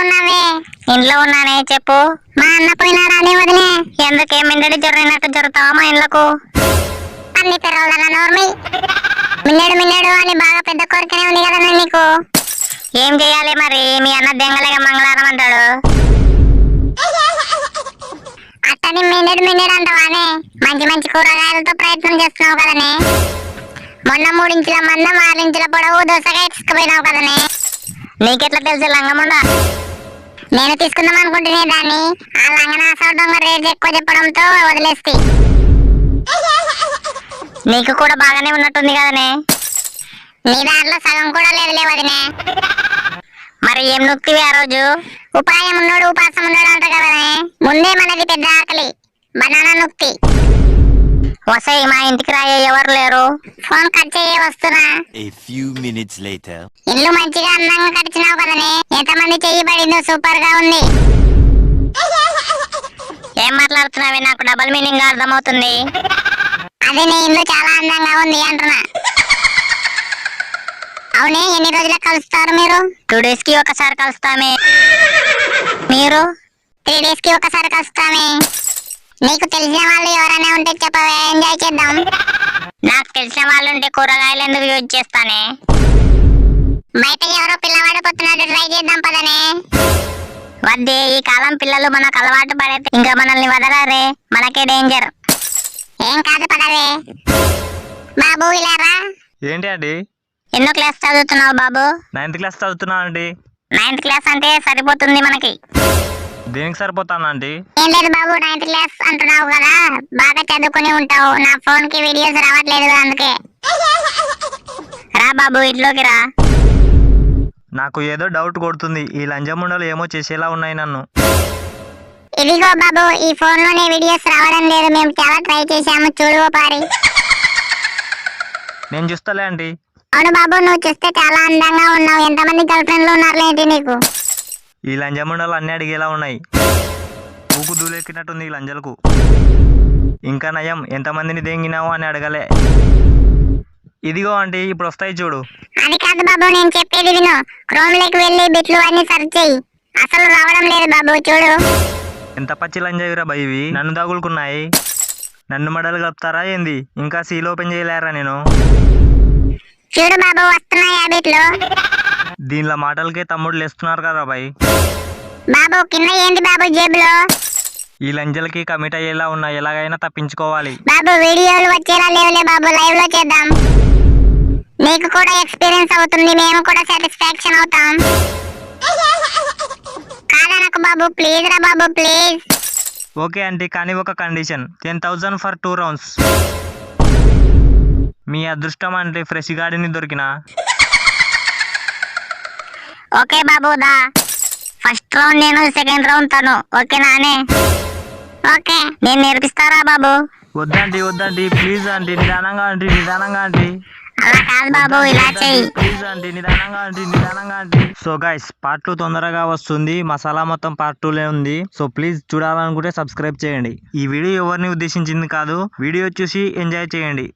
ఉన్నావే? ఇంట్లో ఉన్నానే, చెప్పు. మా అన్న పోయినాడా అని వదిలే. ఎందుకే మిన్నడి జొర్రినట్టు జరుగుతావా మా ఇళ్ళకు? అన్ని పెరగలన్న నోర్మి. మిన్నడు మిన్నడు అని బాగా పెద్ద కోరికనే ఉంది కదా నీకు. ఏం చెయ్యాలి మరి? మీ అన్న దెంగలేగా మంగళవారం అంటాడు. అట్టని మిన్నడు మిన్నడు అంటావానే? మంచి మంచి కూరగాయలతో ప్రయత్నం చేస్తున్నావు కదనే. మొన్న 3 ఇంచుల మందం 6 ఇంచుల పొడవు దోసగా తీసుకుపోయినావు కదనే. నీకెట్లా తెలుసు లంగముండా? నేను తీసుకుందాం అనుకుంటున్నా దాన్ని. ఆ లంగనాస దొంగ రేట్ ఎక్కువ చెప్పడంతో వదిలేస్తే. నీకు కూడా బాగానే ఉన్నట్టుంది కదనే. నీ దాంట్లో సగం కూడా లేదులే వదినే. మరి ఏం నొక్కివి ఆ రోజు? ఉపాయం ఉన్నాడు ఉపాసం ఉన్నాడు అంట కదనే. ముందే మనది పెద్ద ఆకలి. బనానా నొక్కి. వసై మా ఇంటికి రాయే, ఎవరు లేరు. ఫోన్ కట్ చేయ వస్తున్నా. A few minutes later. ఇల్లు మంచిగా అందంగా కట్టించినావు కదనే. ఎంతమంది చెయ్యి పడిందో సూపర్ గా ఉంది. ఏం మాట్లాడుతున్నావే? నాకు డబుల్ మీనింగ్ అర్థమవుతుంది. అది నీ ఇల్లు చాలా అందంగా ఉంది అంటున్నా. అవునే, ఎన్ని రోజులకు కలుస్తారు మీరు? 2 days కి ఒకసారి కలుస్తామే. మీరు? 3 days కి ఒకసారి కలుస్తామే. నీకు తెలిసిన వాళ్ళు ఎవరైనా ఉంటే చెప్పవే, ఎంజాయ్ చేద్దాం. నాకు తెలిసిన వాళ్ళు ఉంటే కూరగాయలు ఎందుకు యూజ్ చేస్తానే? బయట ఎవరో పిల్లవాడు పోతున్నాడు, ట్రై చేద్దాం పదనే. వద్దే, ఈ కాలం పిల్లలు మనకు అలవాటు పడితే ఇంకా మనల్ని వదలరే. మనకే డేంజర్. ఏం కాదు పదవే. బాబు ఇలా రా. ఏంటి అండి? ఎన్నో క్లాస్ చదువుతున్నావు బాబు? 9th క్లాస్ చదువుతున్నా అండి. 9th క్లాస్ అంటే సరిపోతుంది మనకి. దేనికి సరిపోతాను అండి? ఏం లేదు బాబు, 9th క్లాస్ అంటున్నావు కదా, బాగా చదువుకుని ఉంటావు. నా ఫోన్ కి వీడియోస్ రావట్లేదు అందుకే. రా బాబు, ఇంట్లోకి రా. నాకు ఏదో డౌట్ కొడుతుంది. ఈ లంజముండలు ఏమో చేసేలా ఉన్నాయి నన్ను. ఇదిగో బాబు, ఈ ఫోన్ లోనే వీడియోస్ రావడం లేదు. మేము చాలా ట్రై చేసాము, చూడు పారి. నేను చూస్తలే అండి. అవును బాబు, నువ్వు చూస్తే చాలా అందంగా ఉన్నావు. ఎంతమంది గర్ల్ ఫ్రెండ్లు ఉన్నారులేంటి నీకు? ఈ లంజముండలు అన్ని అడిగేలా ఉన్నాయి. ఊకు దూలెక్కినట్టుంది ఈ లంజలకు. ఇంకా నయం, ఎంతమందిని దెంగినావు అని అడగలే. ఇదిగో ఆంటీ, ఇప్పుడు వస్తాయి చూడు. అది కాదు బాబు, నేను చెప్పేది విను. క్రోమ్ లోకి వెళ్ళి బిట్లు అన్ని సెర్చ్ చెయ్యి. అసలు రావడం లేదు బాబు, చూడు. ఎంత పచ్చి లంజవిరా బైవి, నన్ను తగులుకున్నాయి. నన్ను మడలు కలుపుతారా ఏంది? ఇంకా సీల్ ఓపెన్ చేయలేరా నేను? చూడు బాబు, వస్తున్నాయి ఆ బిట్లు. దీనిలో మాటలకే తమ్ముడు లేస్తున్నారు కదా బాయ్. బాబు కింద ఏంటి బాబు జేబులో? ఈ లంజలకి కమిట్ అయ్యేలా ఉన్నా, ఎలాగైనా తప్పించుకోవాలి. బాబు వీడియోలు వచ్చేలా లేవులే బాబు, లైవ్ లో చేద్దాం. నీకు కూడా ఎక్స్పీరియన్స్ అవుతుంది, మేము కూడా సాటిస్ఫాక్షన్ అవుతాం. కాదనకు బాబు, ప్లీజ్ రా బాబు, ప్లీజ్. ఓకే ఆంటీ, కానీ ఒక కండిషన్. 10,000 for 2 rounds. మీ అదృష్టం అంటే ఫ్రెష్ గాడిని దొరికినా. ఓకే బాబు, దా. ఫస్ట్ రౌండ్ నేను, సెకండ్ రౌండ్ తను. ఓకేనానే? ఓకే. నేను నేర్పిస్తారా బాబు? వద్దండి వద్దండి, ప్లీజ్ ఆంటీ, నిదానంగా ఆంటీ, నిదానంగా ఆంటీ. అలా కాదు బాబు, ఇలా చెయ్యి. ప్లీజ్ ఆంటీ, నిదానంగా ఆంటీ, నిదానంగా ఆంటీ. సో గైస్, పార్ట్ 2 తొందరగా వస్తుంది. మసాలా మొత్తం పార్ట్ 2లే ఉంది. సో ప్లీజ్ చూడాలనుకుంటే సబ్స్క్రైబ్ చేయండి. ఈ వీడియో ఎవరిని ఉద్దేశించింది కాదు, వీడియో చూసి ఎంజాయ్ చేయండి.